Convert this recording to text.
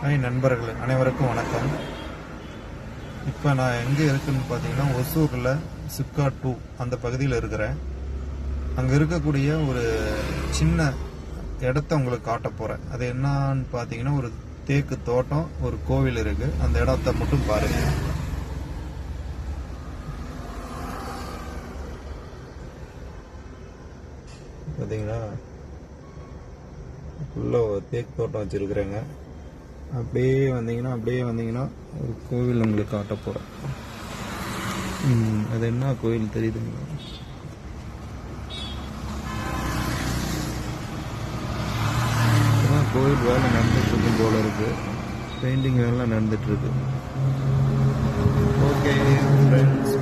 Hi நண்பர்களே, அனைவருக்கும் வணக்கம். இப்போ நான் எங்கே இருக்குன்னு பார்த்தீங்கன்னா, ஒசூரில் சிப்கா 2 அந்த பகுதியில் இருக்கிறேன். அங்கே இருக்கக்கூடிய ஒரு சின்ன இடத்த உங்களுக்கு காட்ட போகிறேன். அது என்னன்னு பார்த்தீங்கன்னா, ஒரு தேக்கு தோட்டம், ஒரு கோவில் இருக்குது. அந்த இடத்த மட்டும் பாருங்க. பார்த்தீங்களா, ஃபுல்லாக ஒரு தேக்கு தோட்டம் வச்சுருக்குறேங்க. அப்படியே வந்தீங்கன்னா ஒரு கோவில் உங்களுக்கு காட்ட போகிறேன். அது என்ன கோவில் தெரியுதுங்க? கோவில் வேலை நடந்துட்டுருக்கு போல இருக்கு. பெயிண்டிங் வேலை நடந்துட்டுருக்கு. Okay friends.